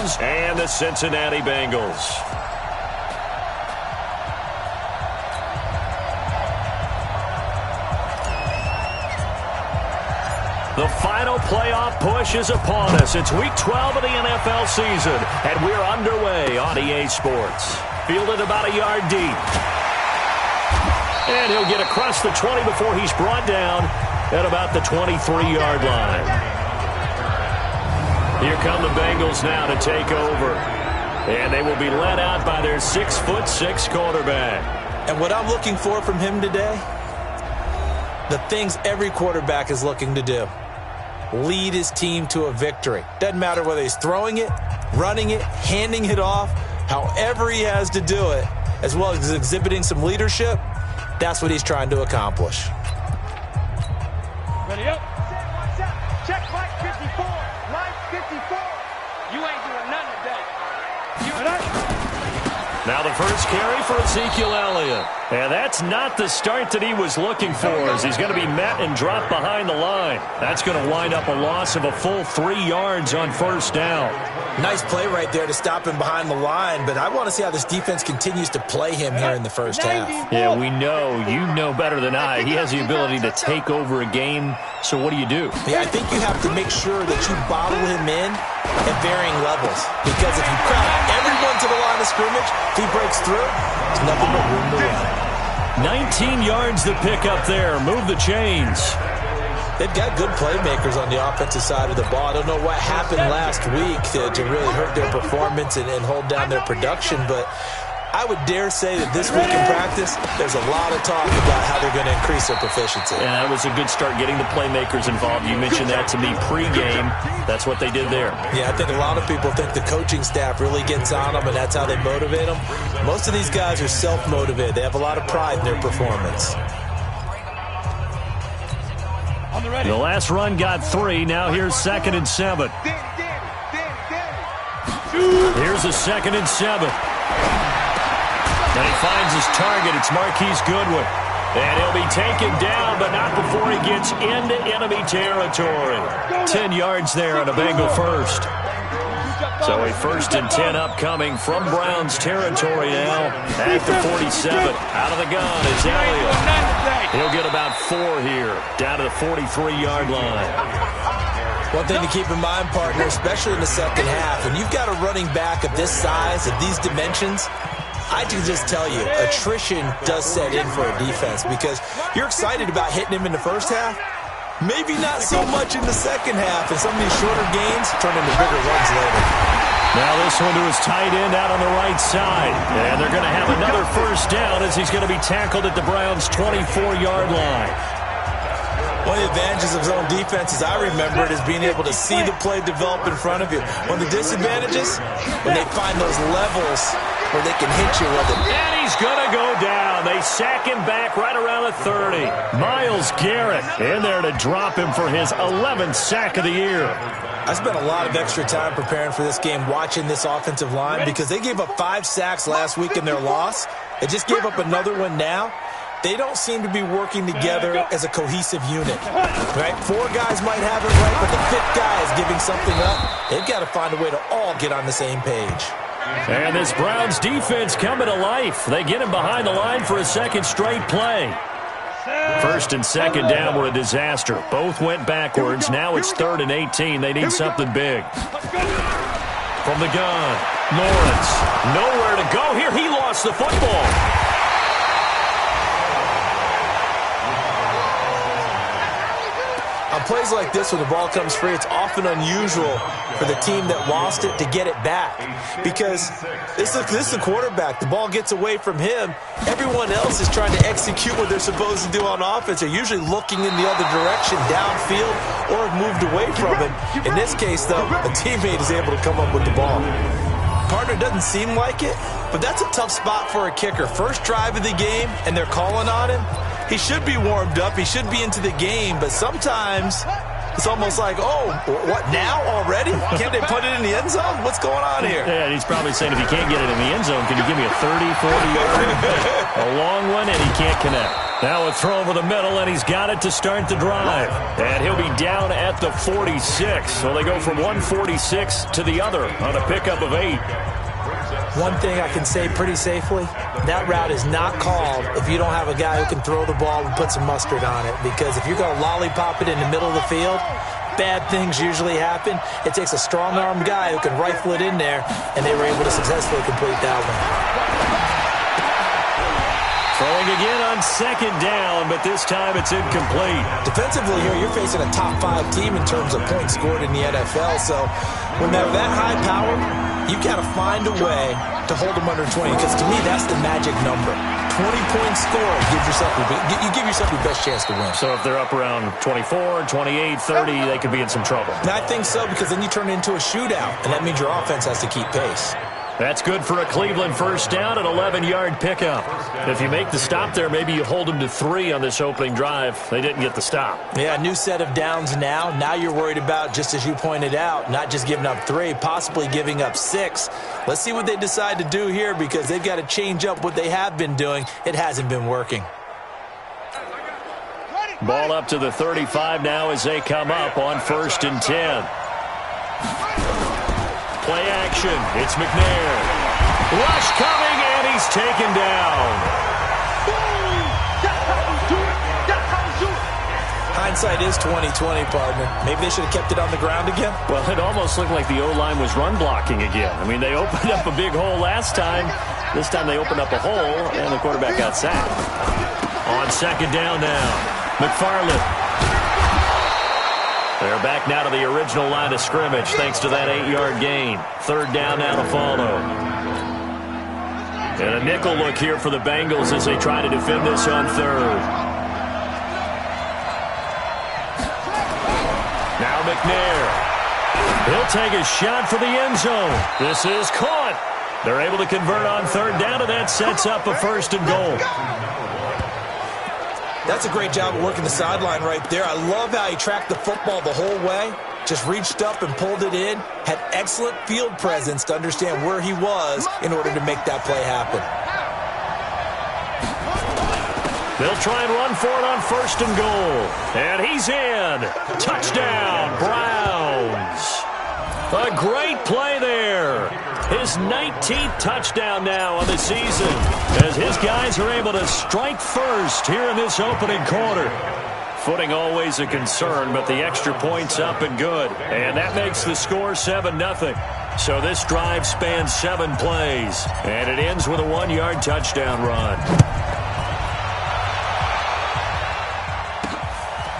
Browns and the Cincinnati Bengals. The final playoff push is upon us. It's Week 12 of the NFL season, and we're underway on EA Sports. Fielded about a yard deep. And he'll get across the 20 before he's brought down at about the 23-yard line. Here come the Bengals now to take over. And they will be led out by their 6'6" quarterback. And what I'm looking for from him today, the things every quarterback is looking to do. Lead his team to a victory. Doesn't matter whether he's throwing it, running it, handing it off, however he has to do it, as well as exhibiting some leadership, that's what he's trying to accomplish. Ready up. Watch out. Check Mike 54. Mike 54. You ain't doing nothing today. Now the first carry for Ezekiel Elliott. And that's not the start that he was looking for, as he's going to be met and dropped behind the line. That's going to wind up a loss of a full 3 yards on first down. Nice play right there to stop him behind the line, but I want to see how this defense continues to play him here in the first half. Yeah, we know. You know better than I. He has the ability to take over a game, so what do you do? Yeah, I think you have to make sure that you bottle him in at varying levels, because if you crowd everyone to the line of scrimmage, if he breaks through, there's nothing but room to run. 19 yards to pick up there. Move the chains. They've got good playmakers on the offensive side of the ball. I don't know what happened last week to really hurt their performance and hold down their production, but I would dare say that this week in practice, there's a lot of talk about how they're going to increase their proficiency. And that was a good start, getting the playmakers involved. You mentioned that to me pregame. That's what they did there. Yeah, I think a lot of people think the coaching staff really gets on them, and that's how they motivate them. Most of these guys are self-motivated. They have a lot of pride in their performance. The last run got 3. Now here's 2nd and 7. Here's a 2nd and 7. And he finds his target. It's Marquise Goodwin. And he'll be taken down, but not before he gets into enemy territory. 10 yards there on a Bengal first. So a 1st and 10 upcoming from Browns territory now at the 47. Out of the gun, it's Elliott. He'll get about 4 here, down to the 43-yard line. One thing to keep in mind, partner, especially in the second half, when you've got a running back of this size, of these dimensions, I can just tell you, attrition does set in for a defense, because you're excited about hitting him in the first half. Maybe not so much in the second half, and some of these shorter gains turn into bigger runs later. Now this one to his tight end out on the right side. And they're going to have another first down as he's going to be tackled at the Browns' 24-yard line. One of the advantages of zone defense, as I remember it, is being able to see the play develop in front of you. One of the disadvantages, when they find those levels where they can hit you with it. And he's going to go down. They sack him back right around the 30. Myles Garrett in there to drop him for his 11th sack of the year. I spent a lot of extra time preparing for this game, watching this offensive line, because they gave up 5 sacks last week in their loss. They just gave up another one now. They don't seem to be working together as a cohesive unit, right? 4 guys might have it right, but the 5th guy is giving something up. They've got to find a way to all get on the same page. And this Browns defense coming to life. They get him behind the line for a 2nd straight play. 1st and 2nd down were a disaster. Both went backwards. Now it's 3rd and 18. They need something big. From the gun, Lawrence. Nowhere to go here. He lost the football. On plays like this, when the ball comes free, it's often unusual for the team that lost it to get it back, because this is the quarterback. The ball gets away from him. Everyone else is trying to execute what they're supposed to do on offense. They're usually looking in the other direction, downfield, or have moved away from it. In this case, though, a teammate is able to come up with the ball. Partner doesn't seem like it, but that's a tough spot for a kicker. First drive of the game, and they're calling on him. He should be warmed up. He should be into the game, but sometimes it's almost like, oh, what, now already? Can't they put it in the end zone? What's going on here? Yeah, he's probably saying, if you can't get it in the end zone, can you give me a 30, 40-yard, a long one, and he can't connect. Now a throw over the middle, and he's got it to start the drive. And he'll be down at the 46. So they go from 146 to the other on a pickup of 8. One thing I can say pretty safely, that route is not called if you don't have a guy who can throw the ball and put some mustard on it. Because if you're going to lollipop it in the middle of the field, bad things usually happen. It takes a strong-armed guy who can rifle it in there, and they were able to successfully complete that one. Throwing again on second down, but this time it's incomplete. Defensively here, you're facing a top-5 team in terms of points scored in the NFL. So when they're that high power, you've got to find a way to hold them under 20. Because to me, that's the magic number. 20-point score, you give yourself your best chance to win. So if they're up around 24, 28, 30, they could be in some trouble. And I think so, because then you turn it into a shootout, and that means your offense has to keep pace. That's good for a Cleveland first down, an 11-yard pickup. If you make the stop there, maybe you hold them to 3 on this opening drive. They didn't get the stop. Yeah, new set of downs now. Now you're worried about, just as you pointed out, not just giving up 3, possibly giving up 6. Let's see what they decide to do here, because they've got to change up what they have been doing. It hasn't been working. Ball up to the 35 now as they come up on 1st and 10. Play action. It's McNair. Rush coming, and he's taken down. Hindsight is 20/20, partner. Maybe they should have kept it on the ground again. Well, it almost looked like the O-line was run blocking again. I mean, they opened up a big hole last time. This time they opened up a hole, and the quarterback got sacked. On second down now, McFarland. They're back now to the original line of scrimmage thanks to that 8-yard gain. 3rd down now to follow. And a nickel look here for the Bengals as they try to defend this on 3rd. Now McNair. He'll take a shot for the end zone. This is caught. They're able to convert on 3rd down, and that sets up a 1st and goal. That's a great job of working the sideline right there. I love how he tracked the football the whole way. Just reached up and pulled it in. Had excellent field presence to understand where he was in order to make that play happen. They'll try and run for it on 1st and goal. And he's in. Touchdown, Browns. A great play there. His 19th touchdown now on the season as his guys are able to strike first here in this opening quarter. Footing always a concern, but the extra point's up and good. And that makes the score 7-0. So this drive spans 7 plays, and it ends with a 1-yard touchdown run.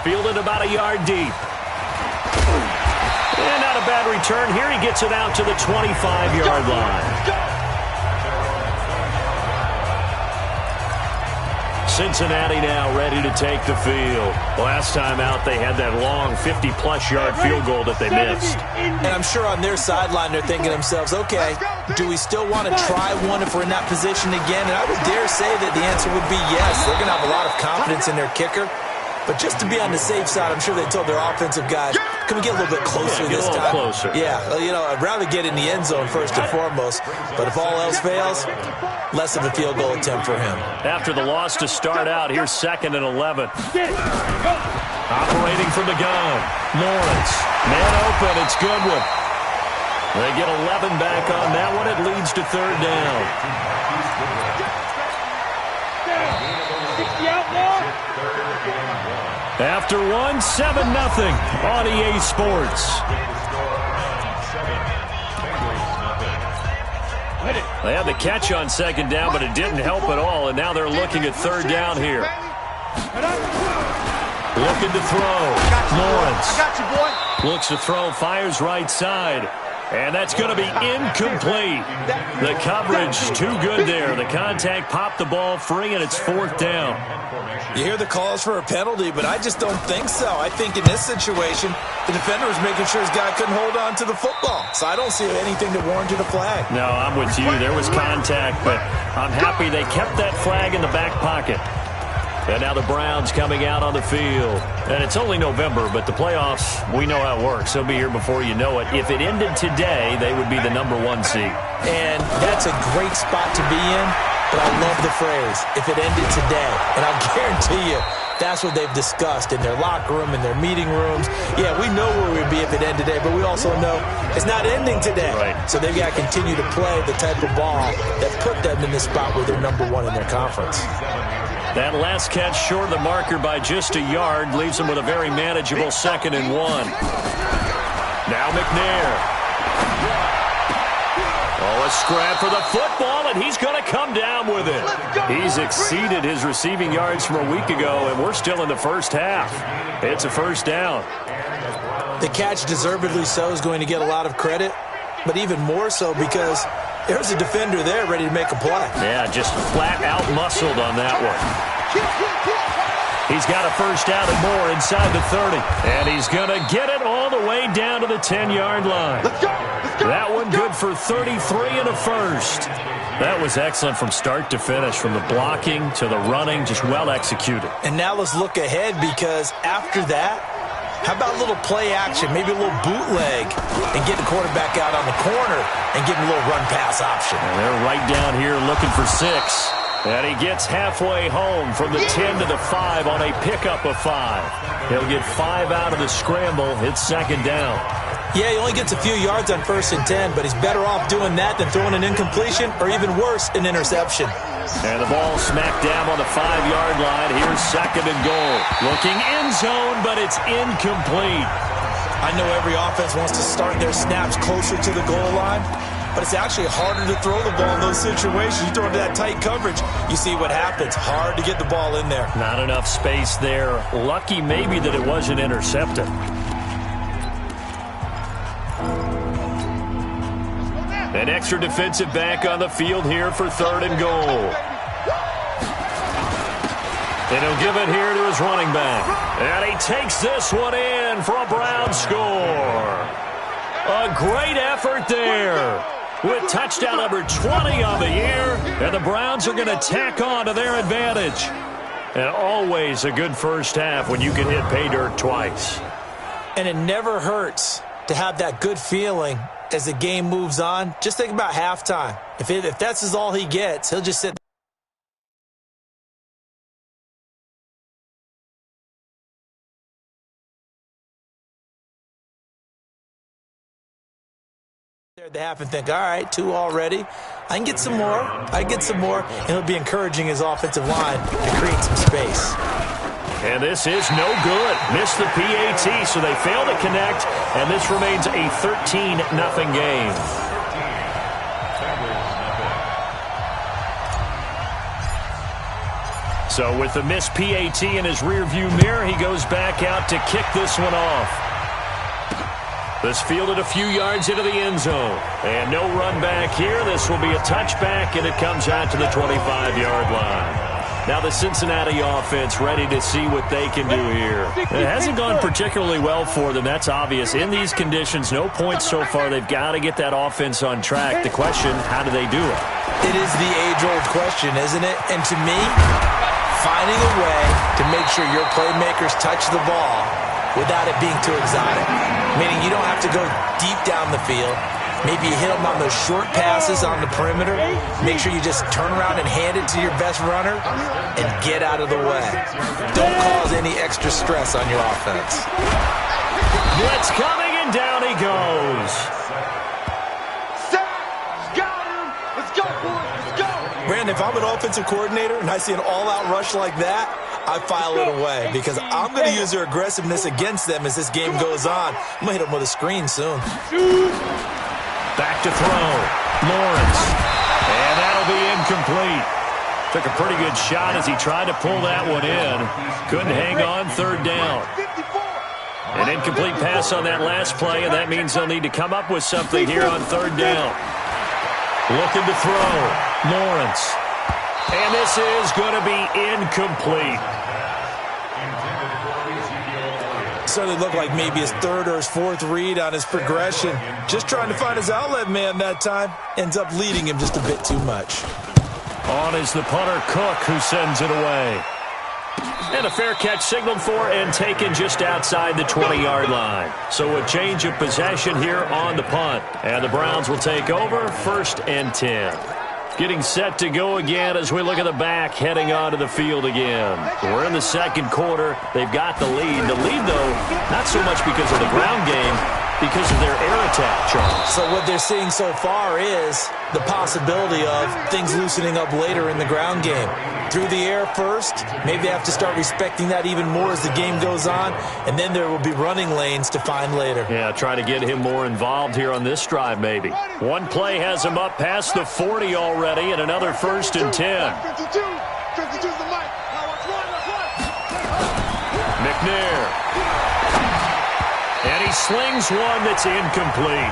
Fielded about a yard deep. And not a bad return. Here he gets it out to the 25-yard line. Cincinnati now ready to take the field. Last time out, they had that long 50-plus yard field goal that they missed. And I'm sure on their sideline, they're thinking to themselves, okay, do we still want to try one if we're in that position again? And I would dare say that the answer would be yes. They're going to have a lot of confidence in their kicker. But just to be on the safe side, I'm sure they told their offensive guys, can we get a little bit closer this time? Closer. Yeah, you know, I'd rather get in the end zone first and foremost. But if all else fails, less of a field goal attempt for him. After the loss to start out, here's 2nd and 11. Operating from the gun. Lawrence. Man open. It's Goodwin. They get 11 back on that one. It leads to 3rd down. 60 out more. After 1, 7-0 on EA Sports. They had the catch on 2nd down, but it didn't help at all, and now they're looking at 3rd down here. Looking to throw. Lawrence. I got you, boy. Looks to throw, fires right side. And that's going to be incomplete. The coverage too good there. The contact popped the ball free, and it's 4th down. You hear the calls for a penalty, but I just don't think so. I think in this situation, the defender was making sure his guy couldn't hold on to the football. So I don't see anything that warranted a flag. No, I'm with you. There was contact, but I'm happy they kept that flag in the back pocket. And now the Browns coming out on the field. And it's only November, but the playoffs, we know how it works. They'll be here before you know it. If it ended today, they would be the #1 seed. And that's a great spot to be in. but I love the phrase, if it ended today. And I'll guarantee you, that's what they've discussed in their locker room, in their meeting rooms. Yeah, we know where we'd be if it ended today, but we also know it's not ending today. Right. So they've got to continue to play the type of ball that put them in the spot where they're number one in their conference. That last catch short of the marker by just a yard leaves them with a very manageable 2nd and 1. Now McNair. Oh, a scrap for the football, and he's going to come down with it. He's exceeded his receiving yards from a week ago, and we're still in the first half. It's a first down. The catch, deservedly so, is going to get a lot of credit, but even more so because there's a defender there ready to make a play. Yeah, just flat out muscled on that one. He's got a first down and more inside the 30. And he's going to get it all the way down to the 10-yard line. That one good for 33 and a first. That was excellent from start to finish, from the blocking to the running, just well executed. And now let's look ahead, because after that, how about a little play action, maybe a little bootleg, and get the quarterback out on the corner and give him a little run-pass option. And they're right down here looking for 6. And he gets halfway home from the 10 to the 5 on a pickup of 5. He'll get 5 out of the scramble. It's 2nd down. Yeah, he only gets a few yards on 1st and 10, but he's better off doing that than throwing an incompletion or, even worse, an interception. And the ball smacked down on the 5-yard line. Here's 2nd and goal. Looking end zone, but it's incomplete. I know every offense wants to start their snaps closer to the goal line, but it's actually harder to throw the ball in those situations. You throw into that tight coverage, you see what happens. Hard to get the ball in there. Not enough space there. Lucky maybe that it wasn't intercepted. An extra defensive back on the field here for 3rd and goal. And he'll give it here to his running back. And he takes this one in for a Brown score. A great effort there, with touchdown number 20 on the year. And the Browns are going to tack on to their advantage. And always a good first half when you can hit pay dirt twice. And it never hurts to have that good feeling as the game moves on. Just think about halftime. If that's all he gets, he'll just sit there at the half and think, all right, 2 already. I can get some more. And he'll be encouraging his offensive line to create some space. And this is no good. Missed the PAT, so they fail to connect, and this remains a 13-0 game. So with the missed PAT in his rearview mirror, he goes back out to kick this one off. This fielded a few yards into the end zone. And no run back here. This will be a touchback, and it comes out to the 25-yard line. Now the Cincinnati offense ready to see what they can do here. It hasn't gone particularly well for them, that's obvious. In these conditions, no points so far. They've got to get that offense on track. The question, how do they do it? It is the age-old question, isn't it? And to me, finding a way to make sure your playmakers touch the ball without it being too exotic. Meaning you don't have to go deep down the field. Maybe you hit them on those short passes on the perimeter. Make sure you just turn around and hand it to your best runner and get out of the way. Don't cause any extra stress on your offense. Blitz coming, and down he goes. Let's go, boys. Let's go. Brandon, if I'm an offensive coordinator and I see an all-out rush like that, I file it away because I'm going to use their aggressiveness against them as this game goes on. I'm going to hit them with a screen soon. Back to throw. Lawrence. And that'll be incomplete. Took a pretty good shot as he tried to pull that one in. Couldn't hang on. 3rd down. An incomplete pass on that last play, and that means they'll need to come up with something here on 3rd down. Looking to throw. Lawrence. And this is going to be incomplete. Certainly looked like maybe his 3rd or his 4th read on his progression. Just trying to find his outlet man that time. Ends up leading him just a bit too much. On is the punter, Cook, who sends it away. And a fair catch signaled for and taken just outside the 20-yard line. So a change of possession here on the punt. And the Browns will take over 1st and 10. Getting set to go again as we look at the back, heading onto the field again. We're in the second quarter. They've got the lead. The lead, though, not so much because of the ground game, because of their air attack, Charles. So what they're seeing so far is the possibility of things loosening up later in the ground game. Through the air first, maybe they have to start respecting that even more as the game goes on, and then there will be running lanes to find later. Yeah, try to get him more involved here on this drive, maybe. One play has him up past the 40 already, and another 1st and 10. 52's the mic. McNair. And he slings one that's incomplete.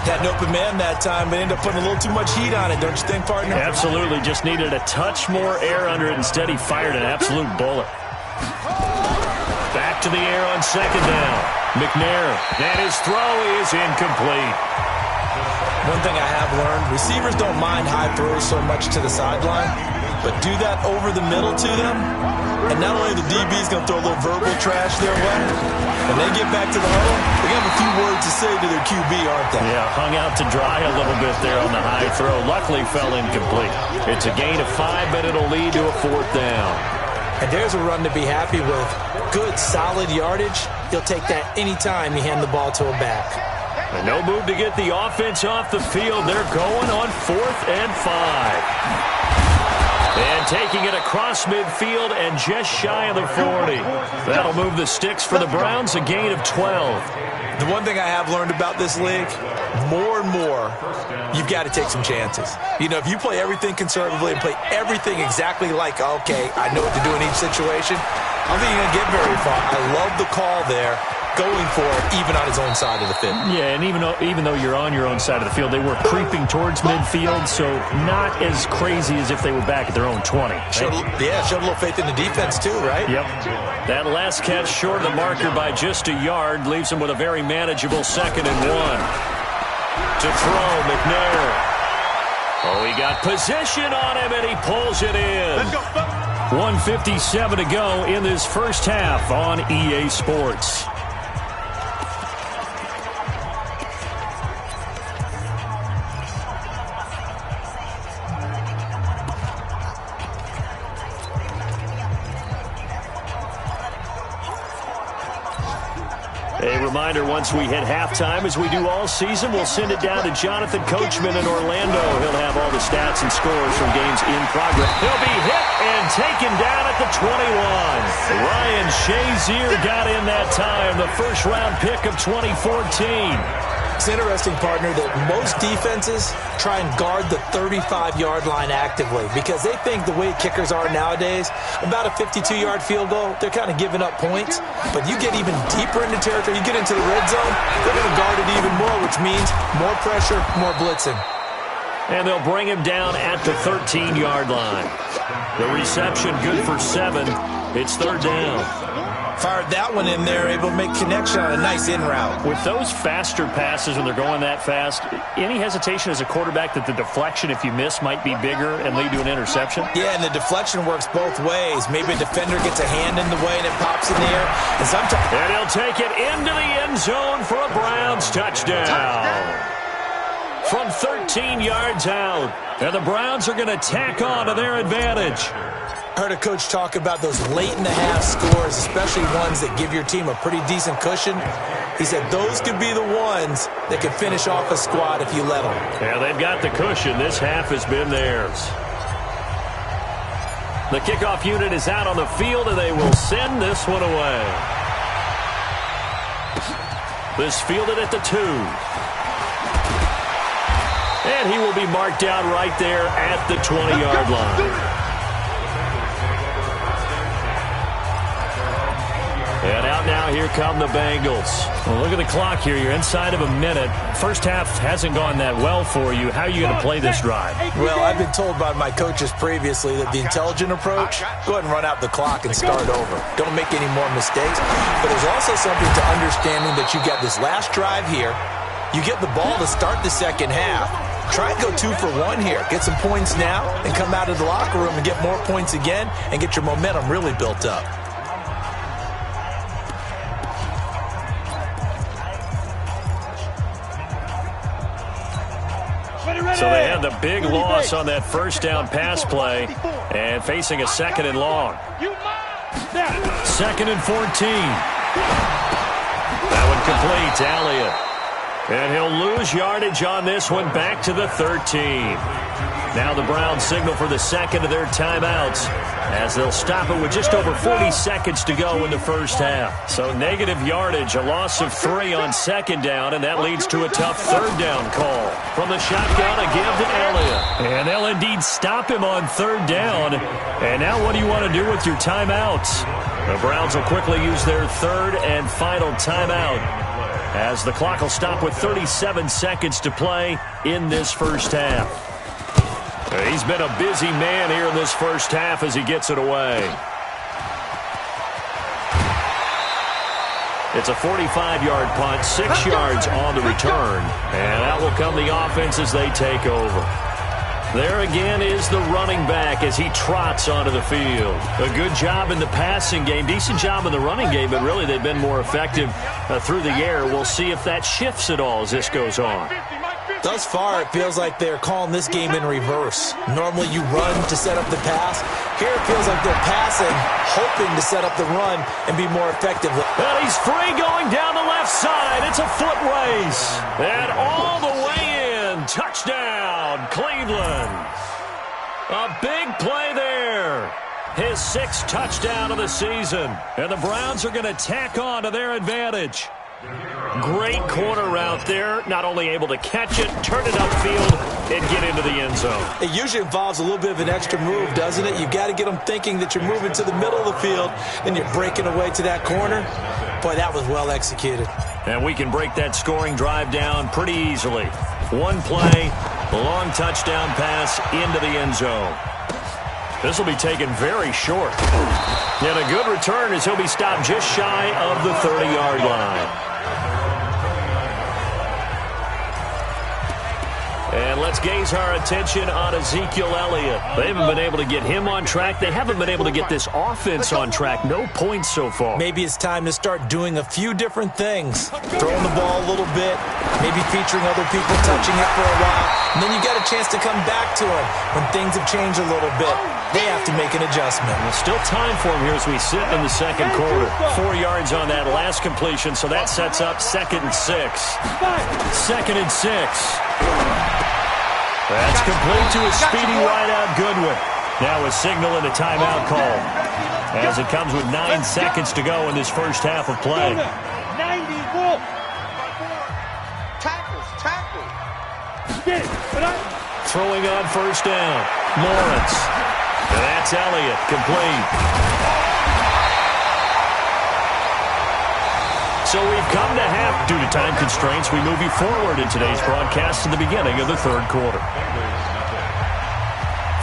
Had an open man that time, but ended up putting a little too much heat on it, don't you think, partner? Absolutely. Just needed a touch more air under it. Instead, he fired an absolute bullet. Back to the air on 2nd down. McNair. And his throw is incomplete. One thing I have learned, receivers don't mind high throws so much to the sideline, but do that over the middle to them, and not only the DB's going to throw a little verbal trash their way, when they get back to the huddle, they have a few words to say to their QB, aren't they? Yeah, hung out to dry a little bit there on the high throw. Luckily fell incomplete. It's a gain of 5, but it'll lead to a 4th down. And there's a run to be happy with. Good, solid yardage. You'll take that anytime you hand the ball to a back. And no move to get the offense off the field. They're going on 4th and 5. And taking it across midfield and just shy of the 40. That'll move the sticks for the Browns, a gain of 12. The one thing I have learned about this league, more and more, you've got to take some chances. You know, if you play everything conservatively and play everything exactly like, okay, I know what to do in each situation, I don't think you're going to get very far. I love the call there, going for it, even on his own side of the field. Yeah, and even though you're on your own side of the field, they were creeping towards midfield, so not as crazy as if they were back at their own 20. Right? Showed a little faith in the defense too, right? Yep. That last catch short of the marker by just a yard leaves him with a very manageable 2nd and 1. To throw, McNair. Oh, he got position on him, and he pulls it in. Let's go. 1:57 to go in this first half on EA Sports. A reminder, once we hit halftime, as we do all season, we'll send it down to Jonathan Coachman in Orlando. He'll have all the stats and scores from games in progress. He'll be hit and taken down at the 21. Ryan Shazier got in that time, the first-round pick of 2014. It's interesting, partner, that most defenses try and guard the 35-yard line actively because they think the way kickers are nowadays, about a 52-yard field goal, they're kind of giving up points. But you get even deeper into territory, you get into the red zone, they're going to guard it even more, which means more pressure, more blitzing. And they'll bring him down at the 13-yard line. The reception good for 7. It's 3rd down. Fired that one in there, able to make connection on a nice in route. With those faster passes when they're going that fast, any hesitation as a quarterback that the deflection, if you miss, might be bigger and lead to an interception? Yeah, and the deflection works both ways. Maybe a defender gets a hand in the way and it pops in the air. And sometimes... And he'll take it into the end zone for a Browns touchdown. From 13 yards out. And the Browns are going to tack on to their advantage. Heard a coach talk about those late-in-the-half scores, especially ones that give your team a pretty decent cushion. He said those could be the ones that could finish off a squad if you let them. Yeah, they've got the cushion. This half has been theirs. The kickoff unit is out on the field, and they will send this one away. This fielded at the 2. And he will be marked down right there at the 20-yard line. And out now, here come the Bengals. Well, look at the clock here. You're inside of a minute. First half hasn't gone that well for you. How are you going to play this drive? Well, I've been told by my coaches previously that the intelligent approach, go ahead and run out the clock and start over. Don't make any more mistakes. But there's also something to understanding that you got this last drive here. You get the ball to start the second half. Try and go 2 for 1 here. Get some points now and come out of the locker room and get more points again and get your momentum really built up. So they had the big loss on that first down pass play and facing a 2nd and long. 2nd and 14. That one complete to Elliott. And he'll lose yardage on this one back to the 13. Now the Browns signal for the second of their timeouts as they'll stop it with just over 40 seconds to go in the first half. So negative yardage, a loss of 3 on 2nd down, and that leads to a tough 3rd down call. From the shotgun, a give to Elliott. And they'll indeed stop him on 3rd down. And now what do you want to do with your timeouts? The Browns will quickly use their 3rd and final timeout as the clock will stop with 37 seconds to play in this first half. He's been a busy man here in this first half as he gets it away. It's a 45-yard punt, 6 yards on the return. And out will come the offense as they take over. There again is the running back as he trots onto the field. A good job in the passing game, decent job in the running game, but really they've been more effective through the air. We'll see if that shifts at all as this goes on. Thus far, it feels like they're calling this game in reverse. Normally you run to set up the pass. Here it feels like they're passing, hoping to set up the run and be more effective. And he's free going down the left side. It's a foot race. And all the way in. Touchdown, Cleveland. A big play there. His 6th touchdown of the season. And the Browns are going to tack on to their advantage. Great corner route there. Not only able to catch it, turn it upfield, and get into the end zone. It usually involves a little bit of an extra move, doesn't it? You've got to get them thinking that you're moving to the middle of the field, and you're breaking away to that corner. Boy, that was well executed. And we can break that scoring drive down pretty easily. One play, long touchdown pass into the end zone. This will be taken very short. And a good return as he'll be stopped just shy of the 30-yard line. And let's gaze our attention on Ezekiel Elliott. They haven't been able to get him on track. They haven't been able to get this offense on track. No points so far. Maybe it's time to start doing a few different things. Throwing the ball a little bit, maybe featuring other people touching it for a while. And then you got a chance to come back to him when things have changed a little bit. They have to make an adjustment. There's still time for him here as we sit in the second quarter. 4 yards on that last completion, so that sets up 2nd and 6. 2nd and 6. That's complete to a speedy wideout Goodwin. Now a signal and a timeout call as it comes with 9 seconds to go in this first half of play. 90 tackles. Throwing on first down. Lawrence. And that's Elliott, complete. So we've come to half. Due to time constraints, we move you forward in today's broadcast to the beginning of the 3rd quarter.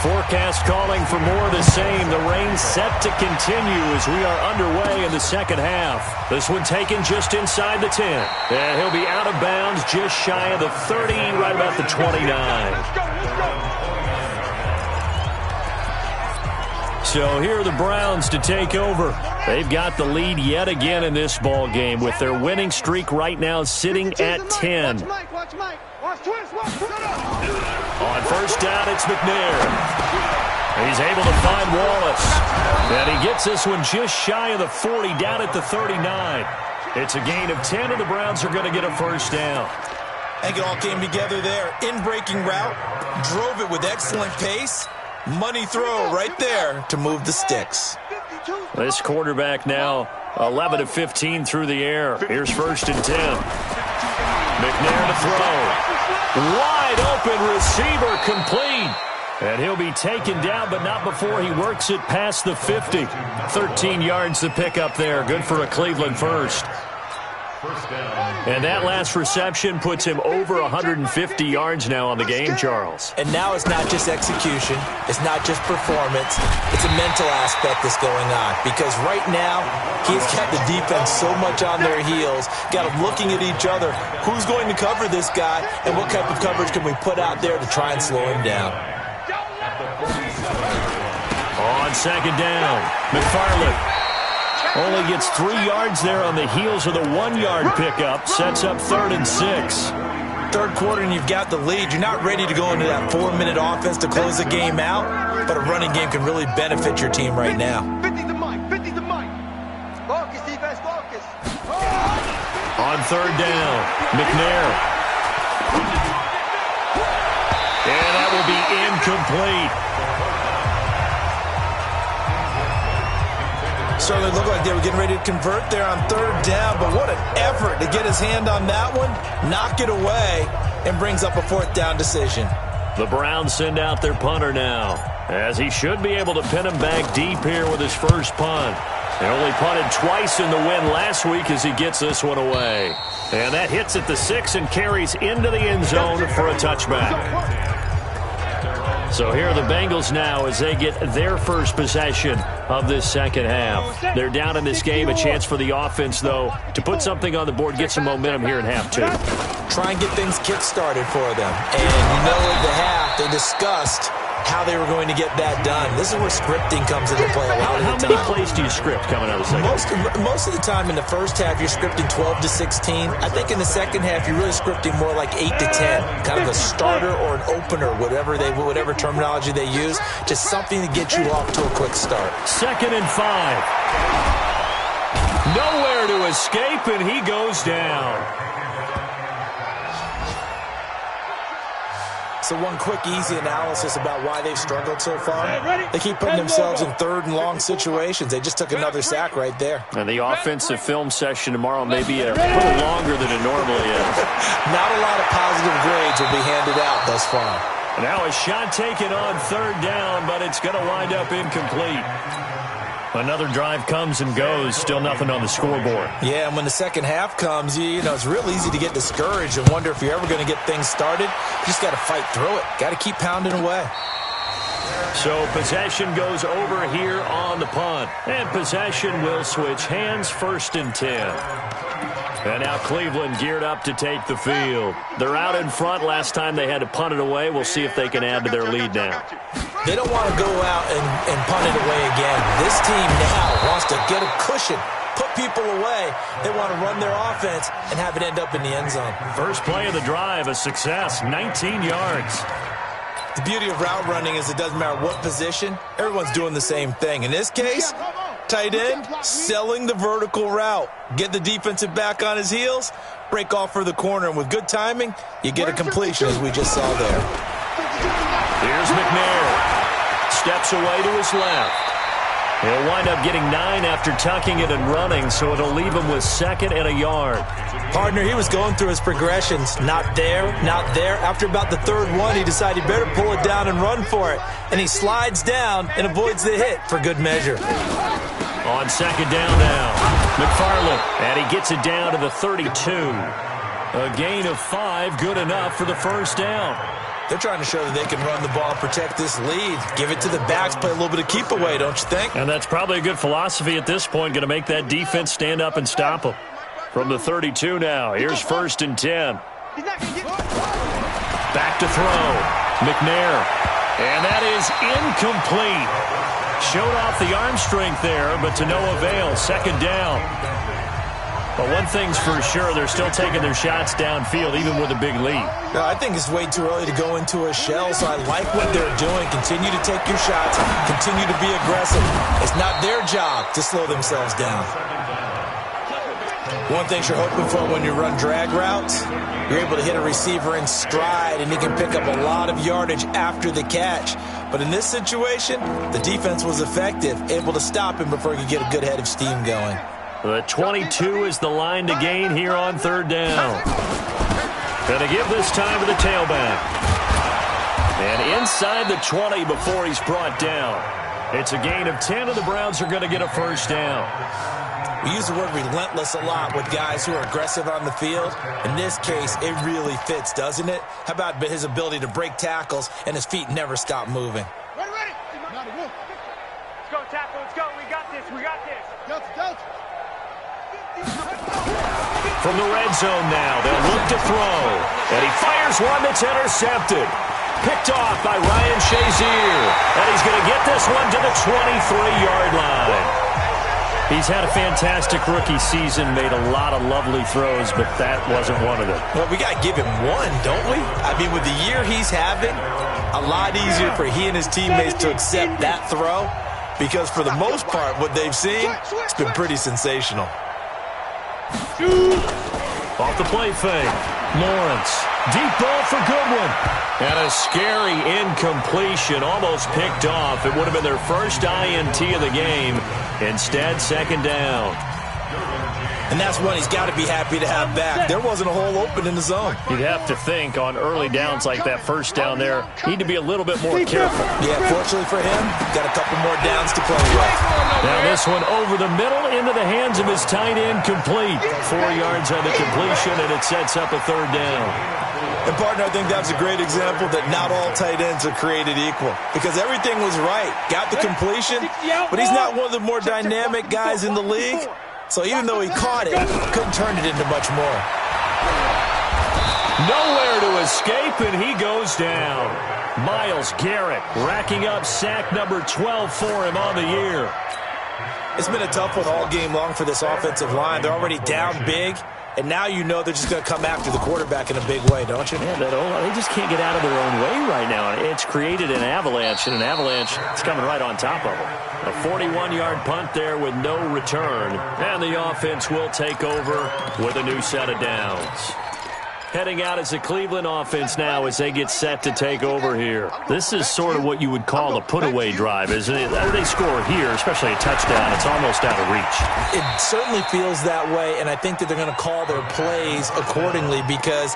Forecast calling for more of the same. The rain set to continue as we are underway in the second half. This one taken just inside the 10. And he'll be out of bounds just shy of the 30, right about the 29. So here are the Browns to take over. They've got the lead yet again in this ball game with their winning streak right now sitting at 10. On first down, it's McNair. He's able to find Wallace. And he gets this one just shy of the 40, down at the 39. It's a gain of 10, and the Browns are going to get a first down. I think it all came together there. In-breaking route, drove it with excellent pace. Money throw right there to move the sticks. This quarterback now 11 of 15 through the air. Here's 1st and 10. McNair to throw. Wide open receiver, complete. And he'll be taken down, but not before he works it past the 50. 13 yards to pick up there. Good for a Cleveland first. And that last reception puts him over 150 yards now on the game, Charles. And now it's not just execution. It's not just performance. It's a mental aspect that's going on. Because right now, he's got the defense so much on their heels. Got them looking at each other. Who's going to cover this guy? And what type of coverage can we put out there to try and slow him down? On second down, McFarland. Only gets 3 yards there on the heels of the 1-yard pickup. Sets up 3rd and 6. third quarter and you've got the lead, you're not ready to go into that 4-minute offense to close the game out, but a running game can really benefit your team right now. 50 to Mike. 50 to Mike. Focus, defense, focus. On third down, McNair. And that will be incomplete. Certainly looked like they were getting ready to convert there on third down, but what an effort to get his hand on that one, knock it away, and brings up a fourth down decision. The Browns send out their punter now, as he should be able to pin him back deep here with his first punt. He only punted twice in the win last week as he gets this one away. And that hits at the 6 and carries into the end zone for a touchback. So here are the Bengals now as they get their first possession of this second half. They're down in this game. A chance for the offense, though, to put something on the board, get some momentum here in half 2. Try and get things kick-started for them. And you know at the half, they discussed how they were going to get that done. This is where scripting comes into play a lot of the time. How many plays do you script coming out of the second half? Most of the time in the first half, you're scripting 12 to 16. I think in the second half, you're really scripting more like 8 to 10. Kind of a starter or an opener, whatever terminology they use. Just something to get you off to a quick start. 2nd and 5. Nowhere to escape, and he goes down. So one quick, easy analysis about why they've struggled so far. They keep putting themselves in third and long situations. They just took another sack right there. And the offensive film session tomorrow may be a little longer than it normally is. Not a lot of positive grades will be handed out thus far. Now a shot taken on third down, but it's going to wind up incomplete. Another drive comes and goes, still nothing on the scoreboard. Yeah, and when the second half comes, you know, it's real easy to get discouraged and wonder if you're ever going to get things started. You just got to fight through it. Got to keep pounding away. So possession goes over here on the punt. And possession will switch hands, 1st and 10. And now Cleveland geared up to take the field. They're out in front. Last time they had to punt it away. We'll see if they can add to their lead now. They don't want to go out and punt it away again. This team now wants to get a cushion, put people away. They want to run their offense and have it end up in the end zone. First play of the drive, a success, 19 yards. The beauty of route running is it doesn't matter what position. Everyone's doing the same thing. In this case, tight end, selling the vertical route. Get the defensive back on his heels, break off for the corner, and with good timing, you get a completion, as we just saw there. Here's McNair. Steps away to his left. He'll wind up getting 9 after tucking it and running, so it'll leave him with 2nd and a yard. Partner, he was going through his progressions. Not there, not there. After about the third one, he decided he better pull it down and run for it. And he slides down and avoids the hit for good measure. On 2nd down now, McFarland, and he gets it down to the 32. A gain of 5, good enough for the first down. They're trying to show that they can run the ball and protect this lead. Give it to the backs, play a little bit of keep away, don't you think? And that's probably a good philosophy at this point, going to make that defense stand up and stop them. From the 32 now, here's 1st and 10. Back to throw, McNair. And that is incomplete. Showed off the arm strength there, but to no avail. 2nd down. But one thing's for sure, they're still taking their shots downfield, even with a big lead. I think it's way too early to go into a shell, so I like what they're doing. Continue to take your shots. Continue to be aggressive. It's not their job to slow themselves down. One thing you're hoping for when you run drag routes, you're able to hit a receiver in stride, and he can pick up a lot of yardage after the catch. But in this situation, the defense was effective, able to stop him before he could get a good head of steam going. The 22 is the line to gain here on 3rd down. Going to give this time to the tailback. And inside the 20 before he's brought down. It's a gain of 10, and the Browns are going to get a first down. We use the word relentless a lot with guys who are aggressive on the field. In this case, it really fits, doesn't it? How about his ability to break tackles and his feet never stop moving? Ready. Let's go, tackle. Let's go. We got this. Delta. From the red zone now, they'll look to throw. And he fires one that's intercepted. Picked off by Ryan Shazier. And he's going to get this one to the 23-yard line. He's had a fantastic rookie season, made a lot of lovely throws, but that wasn't one of them. Well, we got to give him one, don't we? I mean, with the year he's having, a lot easier for he and his teammates to accept that throw because for the most part, what they've seen, it's been pretty sensational. Off the play fake. Lawrence. Deep ball for Goodwin. And a scary incompletion, almost picked off. It would have been their first INT of the game. Instead, second down. And that's one he's got to be happy to have back. There wasn't a hole open in the zone. You'd have to think on early downs like that first down there, need to be a little bit more careful. Yeah, fortunately for him, got a couple more downs to play with. Now this one over the middle into the hands of his tight end, complete. 4 yards on the completion, and it sets up a third down. And, partner, I think that's a great example that not all tight ends are created equal because everything was right. Got the completion, but he's not one of the more dynamic guys in the league. So even though he caught it, couldn't turn it into much more. Nowhere to escape, and he goes down. Myles Garrett racking up sack number 12 for him on the year. It's been a tough one all game long for this offensive line. They're already down big, and now you know they're just going to come after the quarterback in a big way, don't you? Yeah, they just can't get out of their own way right now. It's created an avalanche, and an avalanche is coming right on top of them. A 41-yard punt there with no return. And the offense will take over with a new set of downs. Heading out as the Cleveland offense now as they get set to take over here. This is sort of what you would call a put-away drive, isn't it? They score here, especially a touchdown. It's almost out of reach. It certainly feels that way, and I think that they're going to call their plays accordingly because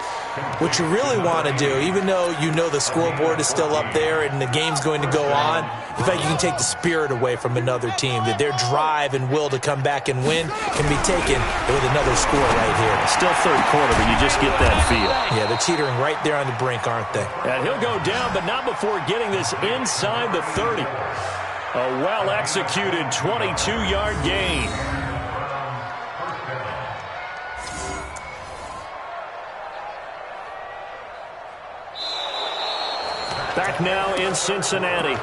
what you really want to do, even though you know the scoreboard is still up there and the game's going to go on, in fact, you can take the spirit away from another team, that their drive and will to come back and win can be taken with another score right here. Still third quarter, but you just get that feel. Yeah, they're teetering right there on the brink, aren't they? And he'll go down, but not before getting this inside the 30. A well-executed 22-yard gain. Back now in Cincinnati.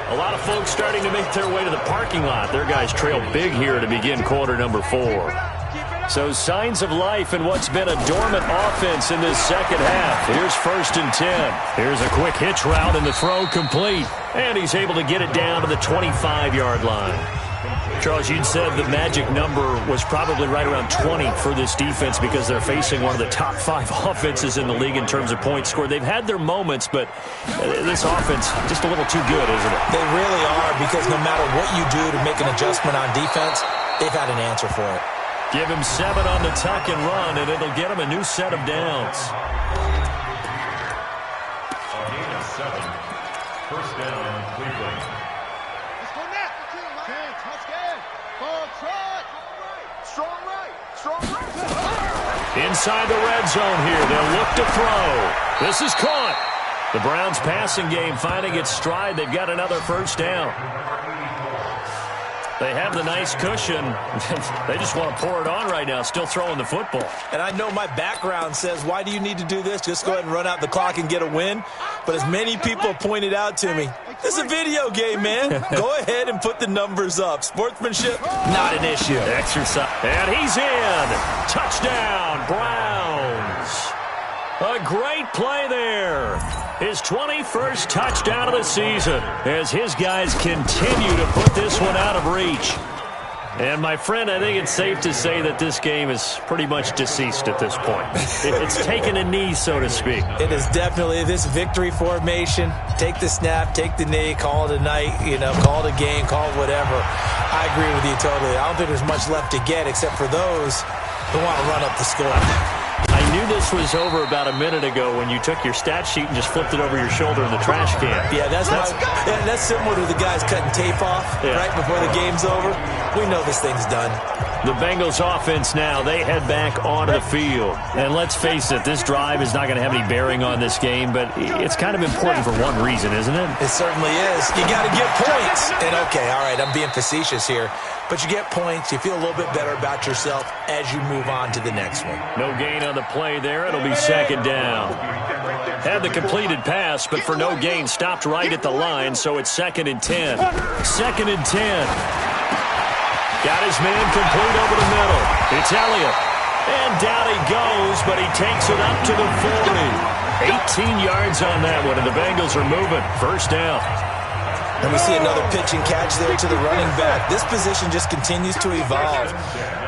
A lot of folks starting to make their way to the parking lot. Their guys trail big here to begin quarter number 4. So signs of life in what's been a dormant offense in this second half. Here's 1st and 10. Here's a quick hitch route and the throw complete. And he's able to get it down to the 25-yard line. Charles, you'd said the magic number was probably right around 20 for this defense because they're facing one of the top 5 offenses in the league in terms of points scored. They've had their moments, but this offense just a little too good, isn't it? They really are because no matter what you do to make an adjustment on defense, they've had an answer for it. Give him 7 on the tuck and run, and it'll get him a new set of downs. A gain of 7. First down, Cleveland. Let's go now. Touchdown. Ball trot. Strong right. Strong right. Inside the red zone here. They'll look to throw. This is caught. The Browns passing game finding its stride. They've got another first down. They have the nice cushion. They just want to pour it on right now, still throwing the football. And I know my background says, why do you need to do this? Just go ahead and run out the clock and get a win. But as many people pointed out to me, this is a video game, man. Go ahead and put the numbers up. Sportsmanship, not an issue. Exercise. And he's in. Touchdown, Browns. A great play there. His 21st touchdown of the season as his guys continue to put this one out of reach. And, my friend, I think it's safe to say that this game is pretty much deceased at this point. It's taken a knee, so to speak. It is definitely this victory formation. Take the snap, take the knee, call it a night, call it a game, call it whatever. I agree with you totally. I don't think there's much left to get except for those who want to run up the score. I knew this was over about a minute ago when you took your stat sheet and just flipped it over your shoulder in the trash can. Yeah, that's similar to the guys cutting tape off right before the game's over. We know this thing's done. The Bengals offense now, they head back onto the field. And let's face it, this drive is not going to have any bearing on this game, but it's kind of important for one reason, isn't it? It certainly is. You got to get points. And, okay, all right, I'm being facetious here. But you get points, you feel a little bit better about yourself as you move on to the next one. No gain on the play there. It'll be second down. Had the completed pass, but for no gain, stopped right at the line, so it's 2nd and 10. 2nd and 10. Got his man complete over the middle. It's Elliott. And down he goes, but he takes it up to the 40. 18 yards on that one, and the Bengals are moving. First down. And we see another pitch and catch there to the running back. This position just continues to evolve.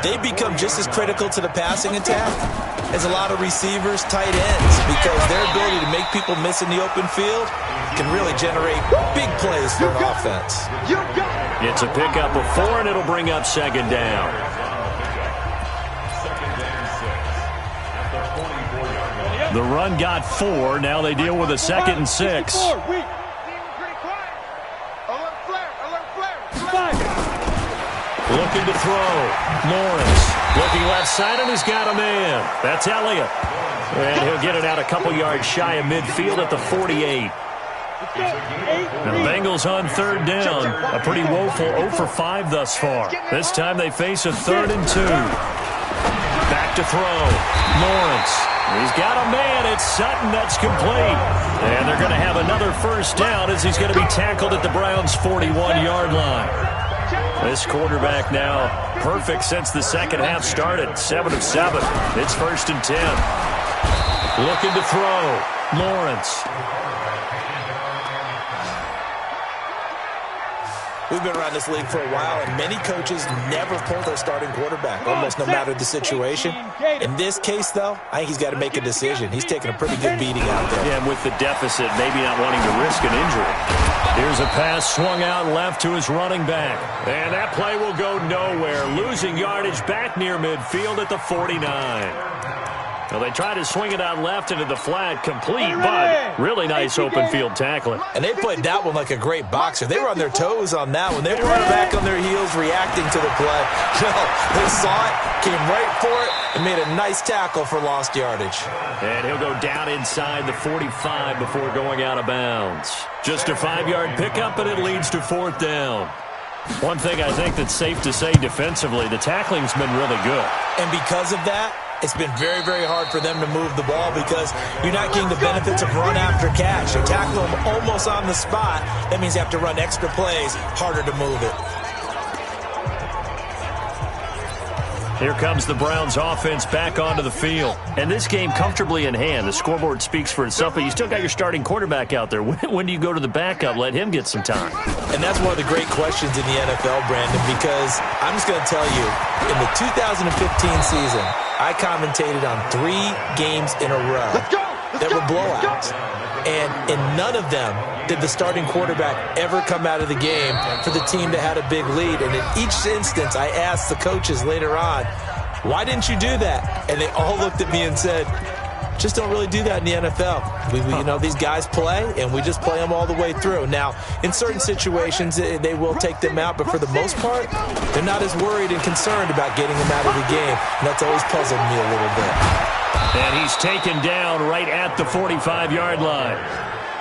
They become just as critical to the passing attack as a lot of receivers, tight ends, because their ability to make people miss in the open field can really generate big plays for an offense. It's a pickup of 4, and it'll bring up second down. The run got 4. Now they deal with a 2nd and 6. Looking to throw. Lawrence looking left side, and he's got a man. That's Elliott. And he'll get it out a couple yards shy of midfield at the 48. Now the Bengals on 3rd down. A pretty woeful 0 for 5 thus far. This time they face a 3rd and 2. Back to throw. Lawrence. He's got a man. It's Sutton. That's complete. And they're going to have another first down as he's going to be tackled at the Browns' 41-yard line. This quarterback now perfect since the second half started. 7 of 7. It's 1st and 10. Looking to throw. Lawrence. We've been around this league for a while, and many coaches never pull their starting quarterback, almost no matter the situation. In this case, though, I think he's got to make a decision. He's taking a pretty good beating out there. Yeah, and with the deficit, maybe not wanting to risk an injury. Here's a pass swung out left to his running back. And that play will go nowhere, losing yardage back near midfield at the 49. Well, they tried to swing it out left into the flat, complete, but really nice open field tackling. And they played that one like a great boxer. They were on their toes on that one. They were back on their heels reacting to the play. No, they saw it, came right for it, and made a nice tackle for lost yardage. And he'll go down inside the 45 before going out of bounds. Just a 5-yard pickup, and it leads to 4th down. One thing I think that's safe to say defensively, the tackling's been really good. And because of that, it's been very, very hard for them to move the ball because you're not getting the benefits of run after catch. You tackle them almost on the spot. That means you have to run extra plays, harder to move it. Here comes the Browns offense back onto the field. And this game comfortably in hand. The scoreboard speaks for itself, but you still got your starting quarterback out there. When do you go to the backup? Let him get some time. And that's one of the great questions in the NFL, Brandon, because I'm just going to tell you, in the 2015 season, I commentated on 3 games in a row that were blowouts. And in none of them did the starting quarterback ever come out of the game for the team that had a big lead. And in each instance, I asked the coaches later on, why didn't you do that? And they all looked at me and said, just don't really do that in the NFL. You know, these guys play, and we just play them all the way through. Now, in certain situations, they will take them out, but for the most part, they're not as worried and concerned about getting them out of the game. And that's always puzzled me a little bit. And he's taken down right at the 45-yard line.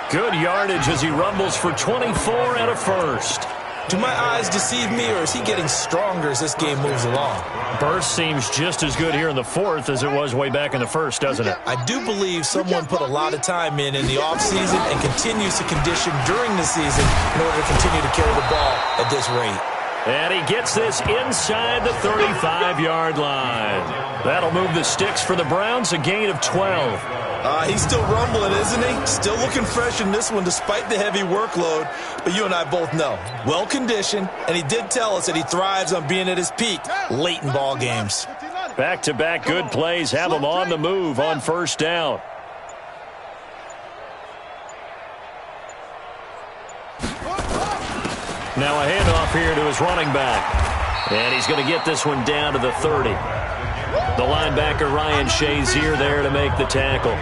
Good yardage as he rumbles for 24 and a first. Do my eyes deceive me, or is he getting stronger as this game moves along? Burst seems just as good here in the 4th as it was way back in the 1st, doesn't it? I do believe someone put a lot of time in the offseason and continues to condition during the season in order to continue to carry the ball at this rate. And he gets this inside the 35-yard line. That'll move the sticks for the Browns, a gain of 12. He's still rumbling, isn't he? Still looking fresh in this one despite the heavy workload. But you and I both know, well-conditioned, and he did tell us that he thrives on being at his peak late in ball games. Back-to-back good plays have him on the move on first down. Now a handoff here to his running back. And he's going to get this one down to the 30. The linebacker, Ryan Shazier, there to make the tackle.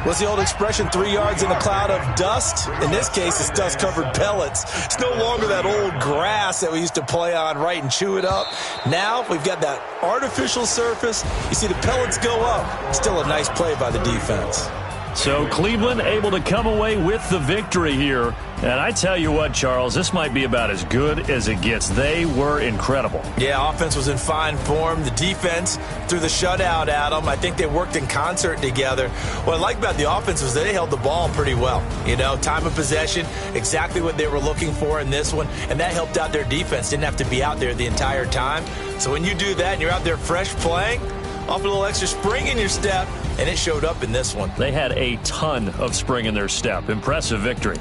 What's the old expression, 3 yards in a cloud of dust? In this case, it's dust-covered pellets. It's no longer that old grass that we used to play on, right, and chew it up. Now we've got that artificial surface. You see the pellets go up. Still a nice play by the defense. So Cleveland able to come away with the victory here. And I tell you what, Charles, this might be about as good as it gets. They were incredible. Yeah, offense was in fine form. The defense threw the shutout at them. I think they worked in concert together. What I like about the offense was they held the ball pretty well. You know, time of possession, exactly what they were looking for in this one. And that helped out their defense. Didn't have to be out there the entire time. So when you do that and you're out there fresh playing, off a little extra spring in your step, and it showed up in this one. They had a ton of spring in their step. Impressive victory.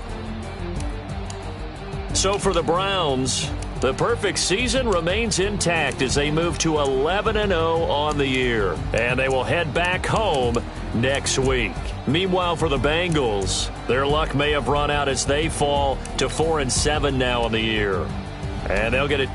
So for the Browns, the perfect season remains intact as they move to 11-0 on the year. And they will head back home next week. Meanwhile, for the Bengals, their luck may have run out as they fall to 4-7 now on the year. And they'll get it.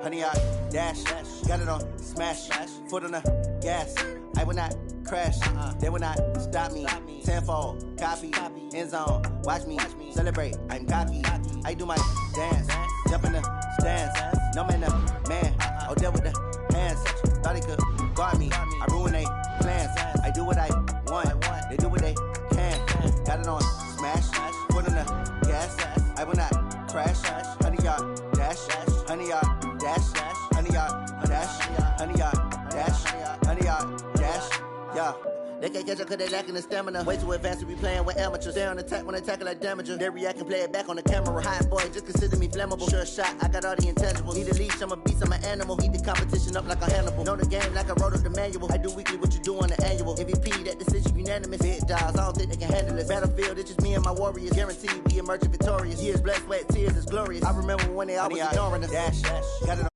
Honey, I dash, got it on smash, foot on the gas. I will not crash, they will not stop me. Tenfold, copy, end zone, watch me celebrate. I'm cocky, I do my dance, jump in the stands. No man, man, oh, there with the hands. Thought he could guard me, I ruin they plans. I do what I want, they do what they can. Got it on smash, foot on the gas. I will not crash, honey, y'all dash, honey, y'all. Dash, honey, y'all, dash, honey, y'all, dash, honey, y'all, dash, yeah. They can't catch up cause they lacking the stamina. Way too advanced to be playing with amateurs. Stay on attack when they tackle like damager. They react and play it back on the camera. Hot boy, just consider me flammable. Sure shot, I got all the intangibles. Need a leash, I'm a beast, I'm an animal. Eat the competition up like a Hannibal. Know the game like I wrote up the manual. I do weekly what you do on the annual. MVP, that decision unanimous. Big dogs, I don't think they can handle it. Battlefield, it's just me and my warriors. Guaranteed we emerging victorious. Years, blood, sweat, tears, it's glorious. I remember when they always ignoring us. Dash, got it on.